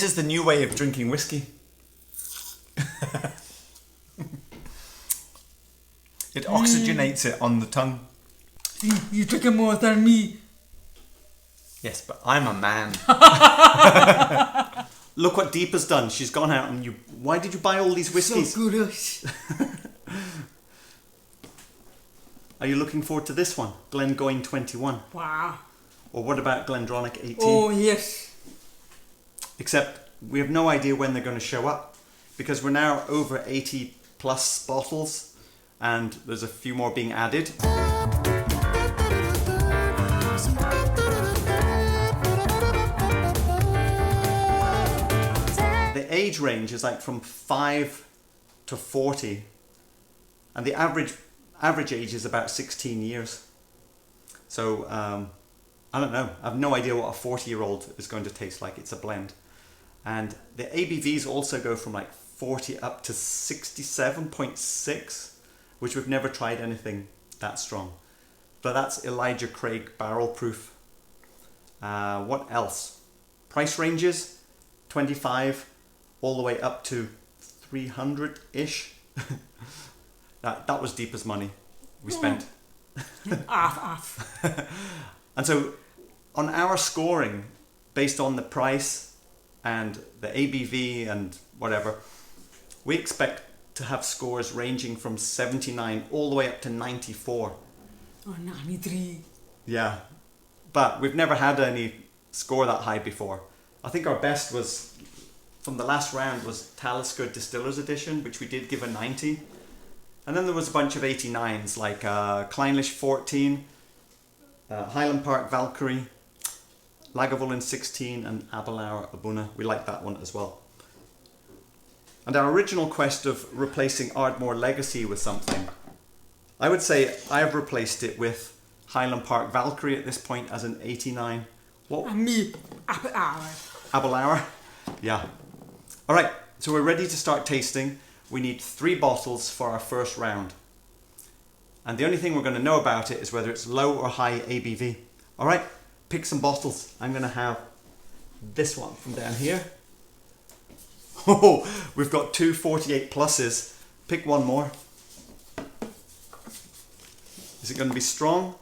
This is the new way of drinking whiskey. It oxygenates it on the tongue. You took it more than me. Yes, but I'm a man. Look what Deepa's done. She's gone out and you... Why did you buy all these whiskies? So good. Are you looking forward to this one? Glengoyne 21. Wow. Or what about Glendronach 18? Oh, yes. Except we have no idea when they're going to show up. Because we're now over 80 plus bottles. And there's a few more being added. The age range is like from 5 to 40. And the average age is about 16 years. So, I don't know. I have no idea what a 40-year-old is going to taste like. It's a blend. And the ABVs also go from like 40 up to 67.6, which we've never tried anything that strong. But that's Elijah Craig barrel proof. What else? Price ranges, 25 all the way up to 300-ish. That was Deepa's money we spent. Off. And so on our scoring, based on the price and the ABV and whatever, we expect to have scores ranging from 79 all the way up to 94. Oh, 93. Yeah, but we've never had any score that high before. I think our best was, from the last round, was Talisker Distillers Edition, which we did give a 90. And then there was a bunch of 89s, like Clynelish 14, Highland Park Valkyrie, Lagavulin 16, and Aberlour A'bunadh. We like that one as well. And our original quest of replacing Ardmore Legacy with something, I would say I have replaced it with Highland Park Valkyrie at this point as an 89. What? And me, Aberlour. Aberlour? Yeah. All right, so we're ready to start tasting. We need 3 bottles for our first round. And the only thing we're going to know about it is whether it's low or high ABV. All right, pick some bottles. I'm going to have this one from down here. Oh, we've got 2 48 pluses. Pick one more. Is it going to be strong?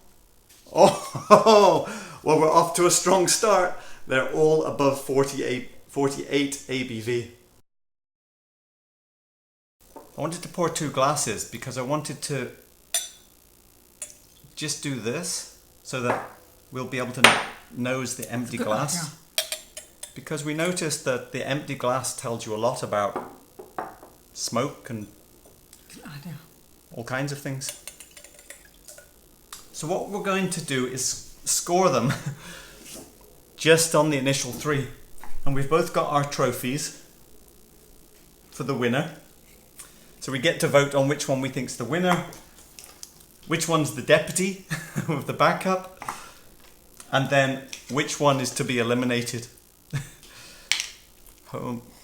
Oh, well, we're off to a strong start. They're all above 48 ABV. I wanted to pour 2 glasses because I wanted to just do this so that we'll be able to nose the empty glass. Because we noticed that the empty glass tells you a lot about smoke and all kinds of things. So what we're going to do is score them just on the initial 3. And we've both got our trophies for the winner. So we get to vote on which one we think's the winner, which one's the deputy with the backup, and then which one is to be eliminated.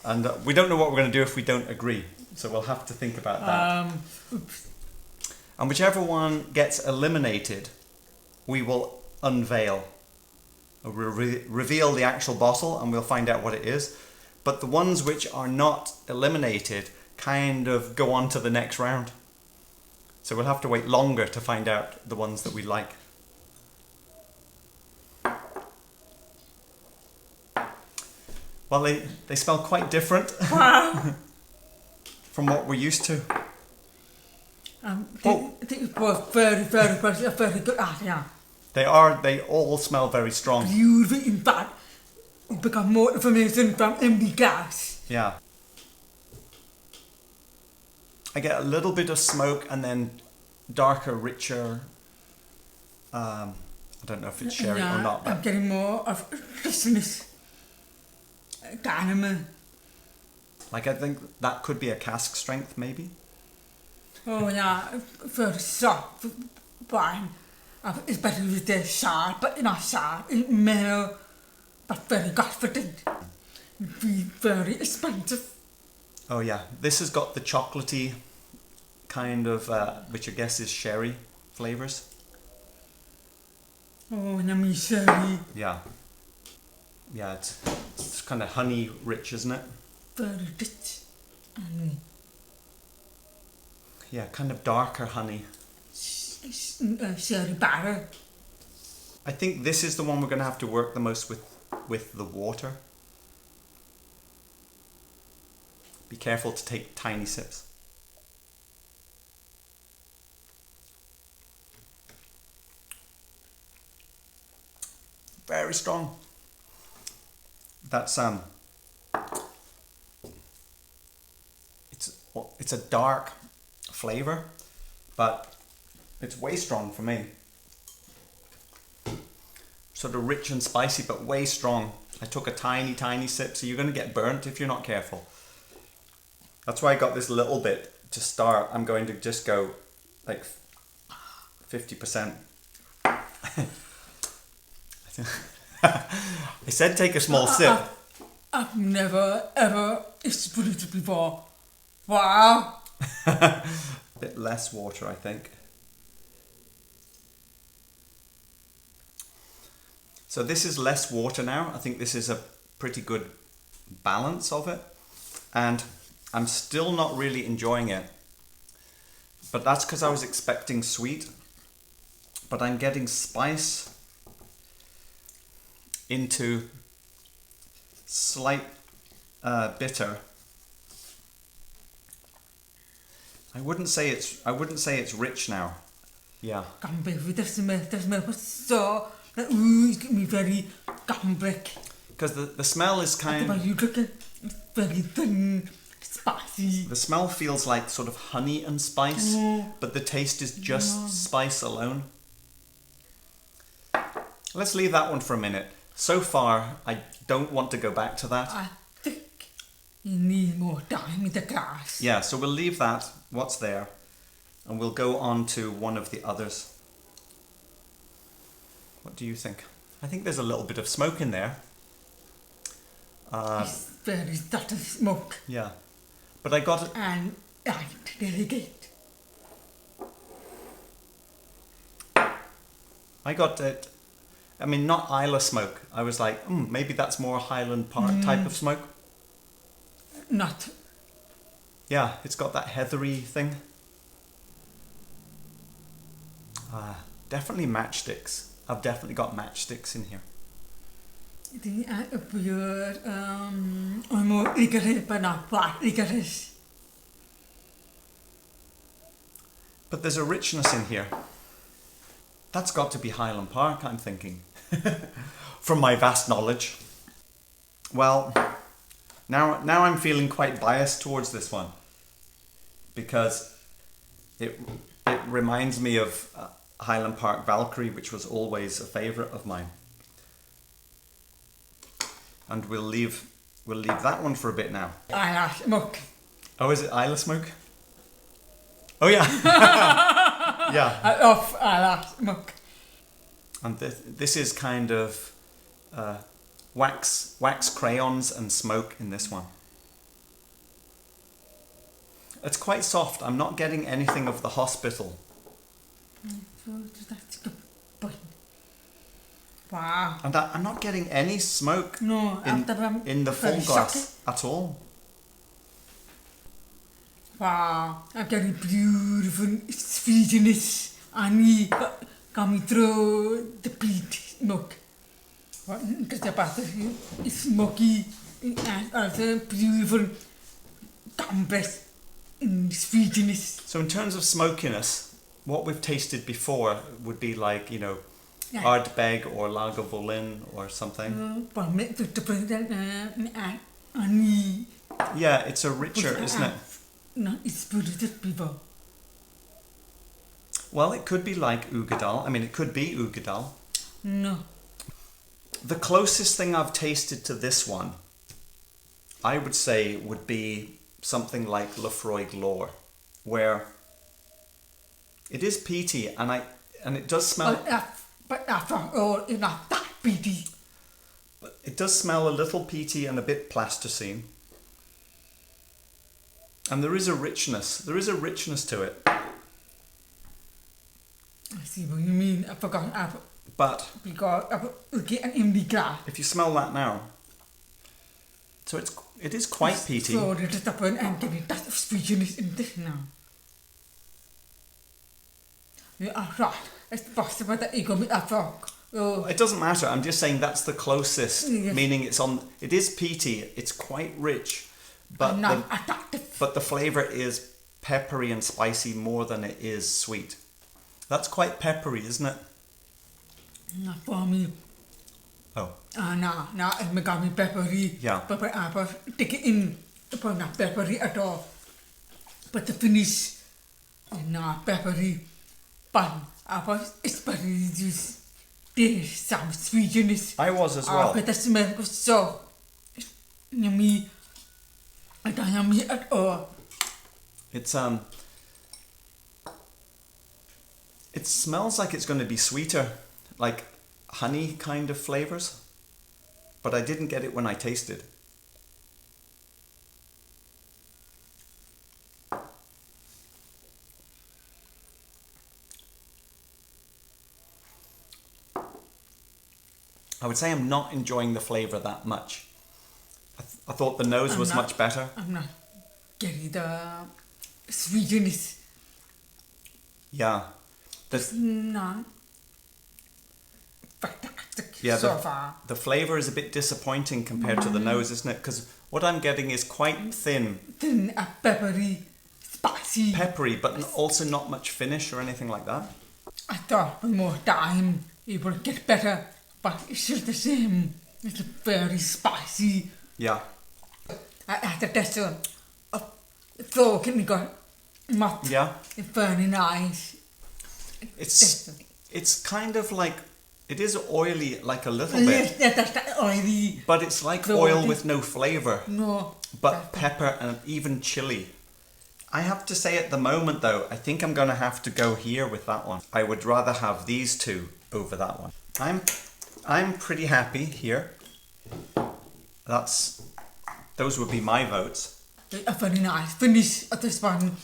And we don't know what we're going to do if we don't agree, so we'll have to think about that. And whichever one gets eliminated, we will unveil. We'll reveal the actual bottle and we'll find out what it is. But the ones which are not eliminated kind of go on to the next round. So we'll have to wait longer to find out the ones that we like. Well, they smell quite different from what we're used to. They were very, very good at, yeah. They all smell very strong. Beautiful, in fact, we got more information from empty glass. Yeah. I get a little bit of smoke and then darker, richer, I don't know if it's sherry or not. But I'm getting more of Christmas. Caramel. Like I think that could be a cask strength maybe. Oh yeah, very soft wine. It's better with the sharp, but not sharp, mellow, but very confident. Very expensive. Oh yeah, this has got the chocolatey kind of, which I guess is sherry flavours. Oh, yummy sherry. Yeah. Yeah, it's kind of honey rich, isn't it? Very rich. And Yeah, kind of darker honey. sherry barrel. I think this is the one we're going to have to work the most with the water. Be careful to take tiny sips. Very strong. That's it's a dark flavour, but it's way strong for me. Sort of rich and spicy, but way strong. I took a tiny sip, so you're going to get burnt if you're not careful. That's why I got this little bit to start. I'm going to just go like 50%. I said take a small sip. I've never ever experienced it before. Wow. A bit less water, I think. So this is less water now. I think this is a pretty good balance of it. And I'm still not really enjoying it. But that's because I was expecting sweet. But I'm getting spice into slight bitter. I wouldn't say it's rich now. Yeah. The smell was so that it's getting me very cambric. Because the smell is kind of... You drink it, it's very thin, spicy. The smell feels like sort of honey and spice, but the taste is just spice alone. Let's leave that one for a minute. So far, I don't want to go back to that. I think you need more time in the glass. Yeah, so we'll leave that, what's there, and we'll go on to one of the others. What do you think? I think there's a little bit of smoke in there. It's very subtle smoke. Yeah, but I got it. And I delegate. I got it. I mean, not Islay smoke. I was like, maybe that's more Highland Park type of smoke. Not. Yeah, it's got that heathery thing. Definitely matchsticks. I've definitely got matchsticks in here. The weird, almost licorice, but not black licorice. But there's a richness in here. That's got to be Highland Park, I'm thinking. From my vast knowledge. Well, now I'm feeling quite biased towards this one. Because it reminds me of Highland Park Valkyrie, which was always a favourite of mine. And we'll leave that one for a bit now. Islay smoke. Oh, is it Islay smoke? Oh yeah. Yeah. I love Islay smoke. And this is kind of wax crayons and smoke in this one. It's quite soft. I'm not getting anything of the hospital. That's a good point. Wow. And I'm not getting any smoke in the full glass at all. Wow. I'm getting beautiful sweetness and coming through the peat smoke. Because the butter is smoky and also beautiful compressed sweetness. So in terms of smokiness, what we've tasted before would be like, Yeah. Ardbeg or Lagavulin or something. Yeah, it's a richer, isn't it? No, it's beautiful people. Well, it could be like Uigeadail. I mean, it could be Uigeadail. No. The closest thing I've tasted to this one, I would say, would be something like Laphroaig lore, where it is peaty and it does smell. But after all, it's not that peaty. But it does smell a little peaty and a bit plasticine. And there is a richness. There is a richness to it. I see what you mean. I forgot. But because I get an empty glass. if you smell that now, so it is quite peaty. So it is open and give it that sweetness in this now. You are right. It's possible that you got me a frog. Oh, It doesn't matter. I'm just saying that's the closest. Yes. Meaning it is peaty. It's quite rich, but not attractive. but the flavour is peppery and spicy more than it is sweet. That's quite peppery, isn't it? Not for me. Oh. No, it got me peppery. Yeah. Pepper apple. Take it in. But not peppery at all. But the finish is not peppery. But apple is very juice. There's some sweetness. I was as well. But the smell was so yummy. I don't yummy at all. It's It smells like it's going to be sweeter, like honey kind of flavours. But I didn't get it when I tasted. I would say I'm not enjoying the flavour that much. I thought the nose was much better. I'm not getting the sweetness. Yeah. Not fantastic Yeah, so far. the flavour is a bit disappointing compared to the nose, isn't it? Because what I'm getting is quite thin. Thin, peppery, spicy. Peppery, but also not much finish or anything like that. I thought with more time it would get better, but it's still the same. It's very spicy. Yeah. I had to test a thought and got malt. Yeah. It's very nice. It's kind of like, it is oily like a little bit. Yes, that's that oily. But it's like The oil oily- with no flavour. No. But pepper and even chili. I have to say at the moment though, I think I'm going to have to go here with that one. I would rather have these two over that one. I'm pretty happy here. Those would be my votes. A very nice finish at this one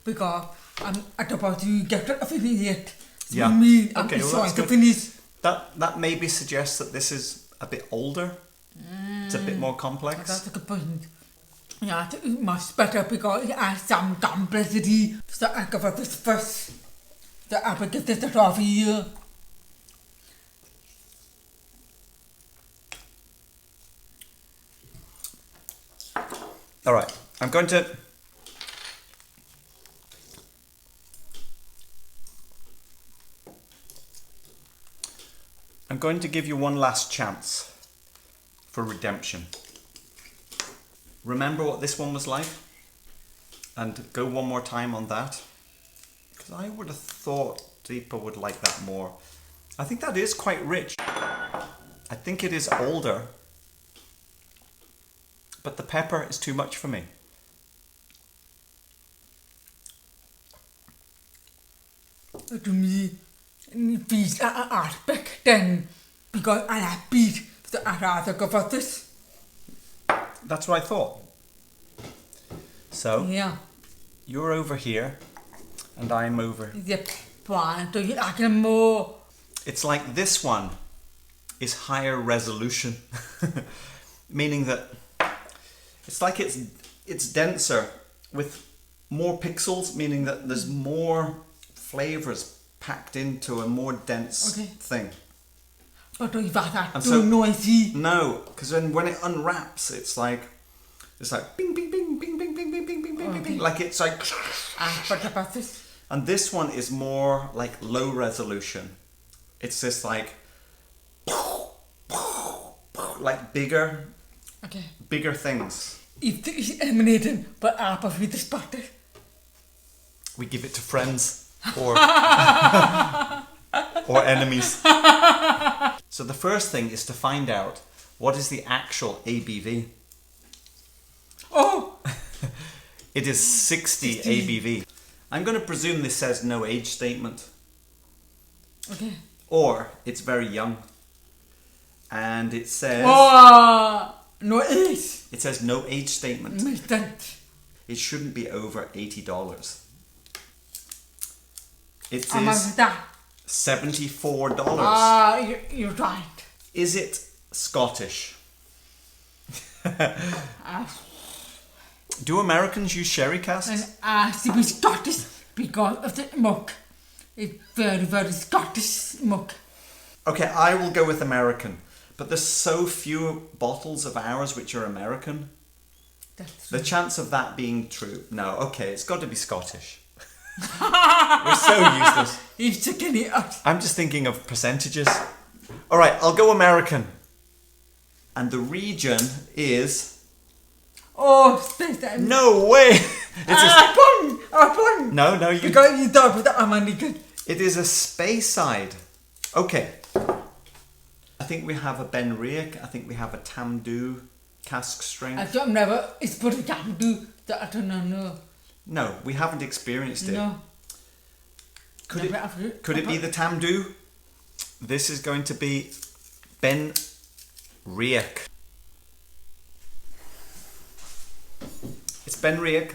because I'm about to get rid of it yet. So Yeah. me, I'm Okay, well, enjoying that's the good. finish. That maybe suggests that this is a bit older. It's a bit more complex. That's a good point. Yeah, it's much better because it has some complexity. So I go for this first. So I will get this trophy here. All right, I'm going to give you one last chance for redemption. Remember what this one was like? And go one more time on that. Because I would have thought Deepa would like that more. I think that is quite rich. I think it is older. But the pepper is too much for me. To me, peat are Ardbeg then because I have peat. So I rather go for this. That's what I thought. So, Yeah. you're over here and I'm over. Yep. Fine. So you like them more. It's like this one is higher resolution. Meaning that it's like it's denser with more pixels, meaning that there's more flavours packed into a more dense thing. But if I And too so- noisy. No, because when it unwraps, it's like bing, bing, bing, bing, bing, bing, bing, bing, bing, bing, bing. Like it's like. But about this. And this one is more like low resolution. It's just like bigger Okay. bigger things. If this is emanating, but apple with the butter. We give it to friends or or enemies. So the first thing is to find out what is the actual ABV. Oh! It is 60 ABV. I'm going to presume this says no age statement. Okay. Or it's very young. And it says Oh! No age. it says no age statement. Militant. It shouldn't be over $80. It How much is is that? $74. You're right. Is it Scottish? Do Americans use sherry casks? And to be Scottish because of the muck. It's very, very Scottish muck. Okay, I will go with American. But there's so few bottles of ours which are American. The chance of that being true. No, okay, it's got to be Scottish. We're so useless. He's checking it out. I'm just thinking of percentages. All right, I'll go American. And the region is... Oh, space time. No way! I won! No, you... Because you thought that I'm only good. It is a Speyside. Okay. I think we have a BenRiach. I think we have a Tamdhu cask strength. I don't never... It's put a Tamdhu that I don't know. No, we haven't experienced it. No. Could it be the Tamdhu? This is going to be BenRiach. It's BenRiach,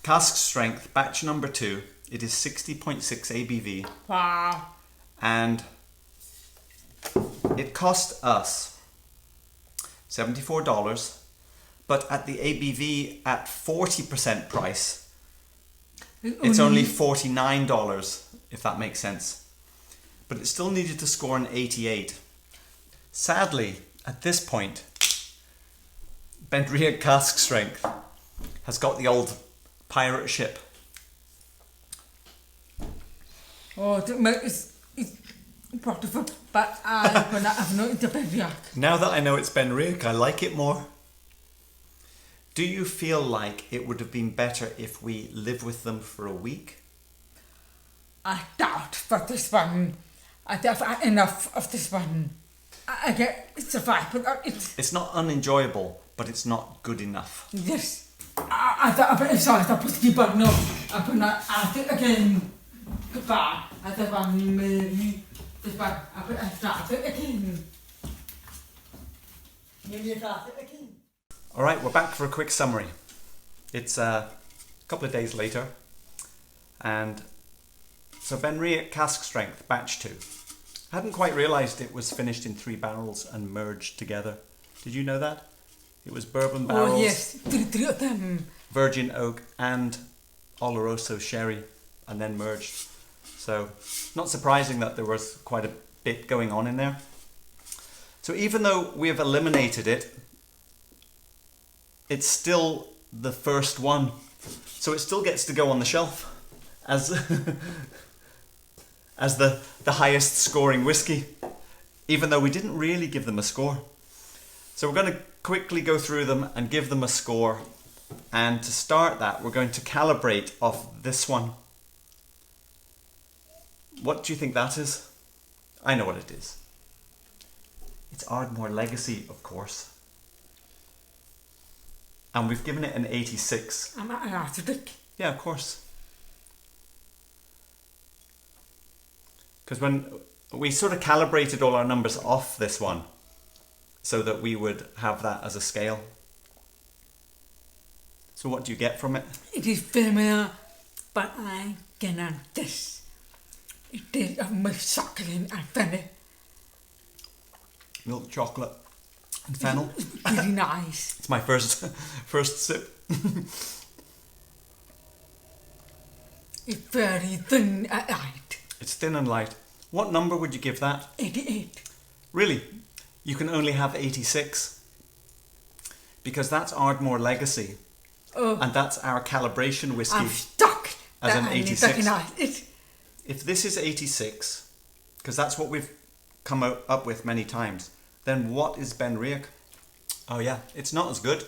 cask strength, batch number 2. It is 60.6 ABV. Wow. And it cost us $74, but at the ABV at 40% price, it's only $49, if that makes sense. But it still needed to score an 88. Sadly, at this point, BenRiach cask strength has got the old pirate ship. Oh, it's beautiful, but I've not into BenRiach. Now that I know it's BenRiach, I like it more. Do you feel like it would have been better if we live with them for a week? I doubt for this one. I have enough of this one. I get survive, but It's not unenjoyable, but it's not good enough. Yes. I thought Whisky, but no. I put not at it again. Goodbye. I thought maybe this one. I started again. Maybe I started again. Alright, we're back for a quick summary. It's a couple of days later, and so BenRiach cask strength, batch 2. I hadn't quite realised it was finished in 3 barrels and merged together. Did you know that? It was bourbon barrels, Oh yes, three of them. virgin oak and Oloroso sherry, and then merged. So, not surprising that there was quite a bit going on in there. So even though we have eliminated it, it's still the first one. So it still gets to go on the shelf as as the highest scoring whiskey, even though we didn't really give them a score. So we're going to quickly go through them and give them a score. And to start that, we're going to calibrate off this one. What do you think that is? I know what it is. It's Ardmore Legacy, of course. And we've given it an 86. I'm an Ardbeg. Yeah, of course. Because when we sort of calibrated all our numbers off this one, so that we would have that as a scale. So what do you get from it? It is familiar, but I cannot guess. It is of milk chocolate and fennel. Milk chocolate and fennel. Really nice. It's my first sip. It's very thin and light. It's thin and light. What number would you give that? 88. Really? You can only have 86. Because that's Ardmore Legacy. Oh, And that's our calibration whiskey I'm stuck. as an That I 86. recognize it. If this is 86, because that's what we've come up with many times, then what is BenRiach? Oh yeah, it's not as good.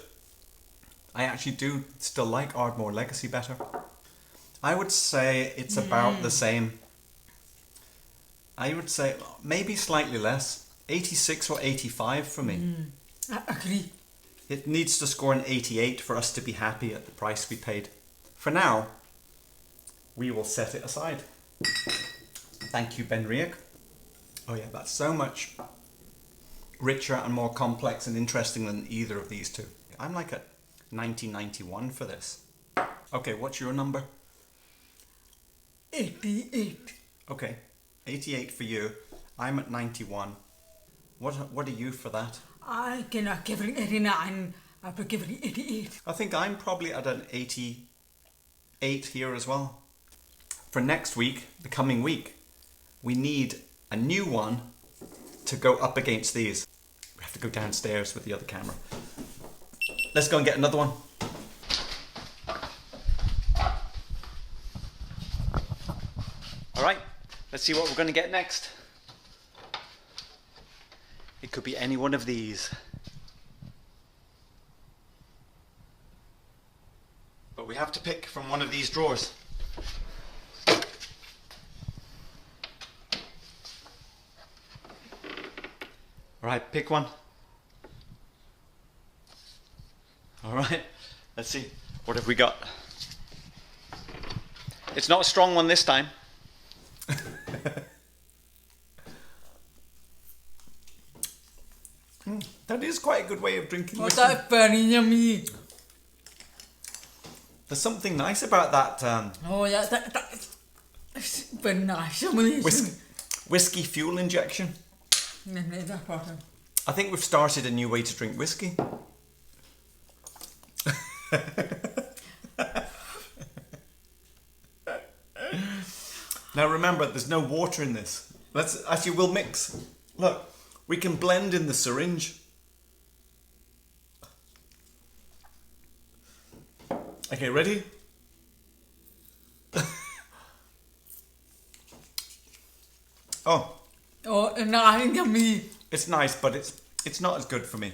I actually do still like Ardmore Legacy better. I would say it's about the same. I would say maybe slightly less. 86 or 85 for me. I agree. It needs to score an 88 for us to be happy at the price we paid. For now, we will set it aside. Thank you, BenRiach. Oh yeah, that's so much richer and more complex and interesting than either of these two. I'm like at 1991 for this. Okay, what's your number? 88. Okay, 88 for you. I'm at 91. What are you for that? I cannot give it 89. I'll give it 88. I think I'm probably at an 88 here as well. For next week, the coming week, we need a new one to go up against these. We have to go downstairs with the other camera. Let's go and get another one. All right, let's see what we're going to get next. It could be any one of these. But we have to pick from one of these drawers. All right, pick one. All right, let's see. What have we got? It's not a strong one this time. That is quite a good way of drinking What's whiskey. that very yummy? There's something nice about that Oh yeah, that's very nice. whiskey fuel injection. I think we've started a new way to drink whiskey. Now remember, there's no water in this. We'll mix. Look, we can blend in the syringe. Okay, ready? Oh, Oh, nice yummy. it's nice, but it's not as good for me.